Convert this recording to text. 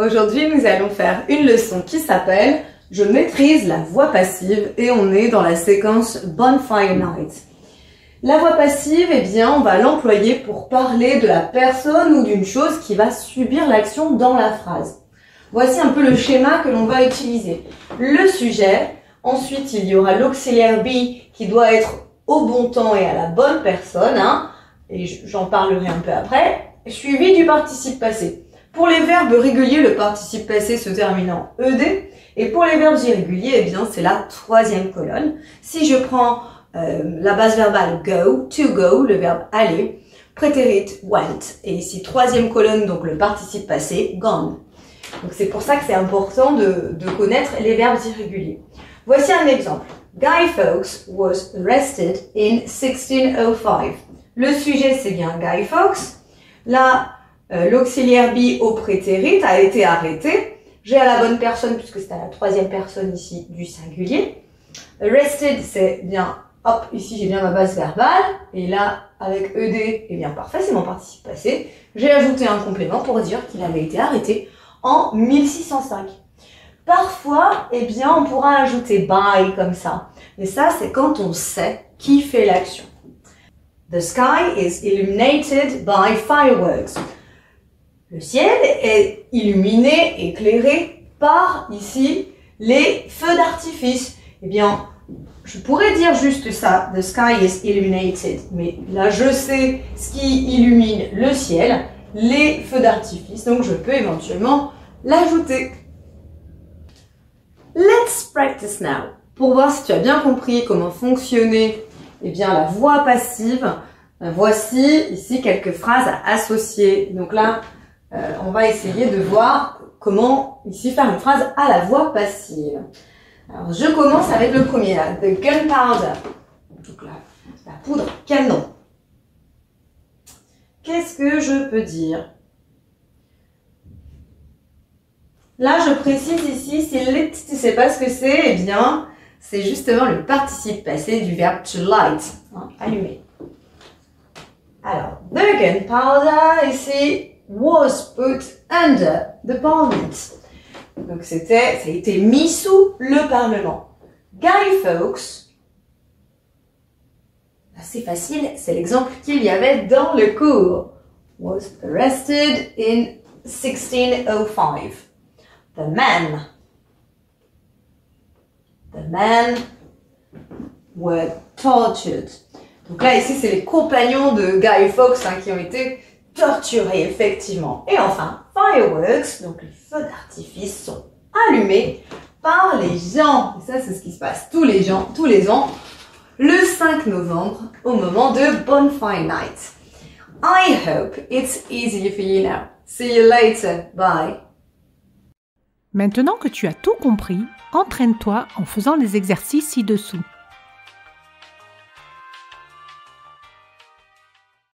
Aujourd'hui, nous allons faire une leçon qui s'appelle « Je maîtrise la voix passive » et on est dans la séquence « Bonfire Night ». La voix passive, eh bien, on va l'employer pour parler de la personne ou d'une chose qui va subir l'action dans la phrase. Voici un peu le schéma que l'on va utiliser. Le sujet, ensuite il y aura l'auxiliaire be qui doit être au bon temps et à la bonne personne, hein, et j'en parlerai un peu après, suivi du participe passé. Pour les verbes réguliers, le participe passé se termine en ed, et pour les verbes irréguliers, eh bien, c'est la troisième colonne. Si je prends la base verbale go, to go, le verbe aller, prétérit went, et ici troisième colonne, donc le participe passé, gone. Donc c'est pour ça que c'est important de connaître les verbes irréguliers. Voici un exemple. Guy Fawkes was arrested in 1605. Le sujet c'est bien Guy Fawkes. Là, l'auxiliaire be au prétérit a été arrêté. J'ai à la bonne personne puisque c'est à la troisième personne ici du singulier. Arrested c'est bien, hop, ici j'ai bien ma base verbale. Et là, avec ed, eh bien parfait, c'est mon participe passé. J'ai ajouté un complément pour dire qu'il avait été arrêté en 1605. Parfois, eh bien, on pourra ajouter by comme ça. Mais ça, c'est quand on sait qui fait l'action. The sky is illuminated by fireworks. Le ciel est illuminé, éclairé par, ici, les feux d'artifice. Eh bien, je pourrais dire juste ça, the sky is illuminated. Mais là, je sais ce qui illumine le ciel, les feux d'artifice. Donc, je peux éventuellement l'ajouter. Let's practice now. Pour voir si tu as bien compris comment fonctionnait eh bien, la voix passive, voici ici quelques phrases à associer. Donc là, on va essayer de voir comment ici faire une phrase à la voix passive. Alors, je commence avec le premier là, the gunpowder. Donc là, la poudre canon. Qu'est-ce que je peux dire? Là, je précise ici, si lit, tu sais pas ce que c'est, eh bien, c'est justement le participe passé du verbe to light, hein, allumer. Alors, the gunpowder, ici, was put under the parliament. Donc, ça a été mis sous le Parlement. Guy Fawkes, c'est facile, c'est l'exemple qu'il y avait dans le cours. Was arrested in 1605. The men were tortured. Donc là, ici, c'est les compagnons de Guy Fawkes hein, qui ont été torturés, effectivement. Et enfin, fireworks, donc les feux d'artifice, sont allumés par les gens. Et ça, c'est ce qui se passe tous les ans, le 5 novembre, au moment de Bonfire Night. I hope it's easy for you now. See you later. Bye. Maintenant que tu as tout compris, entraîne-toi en faisant les exercices ci-dessous.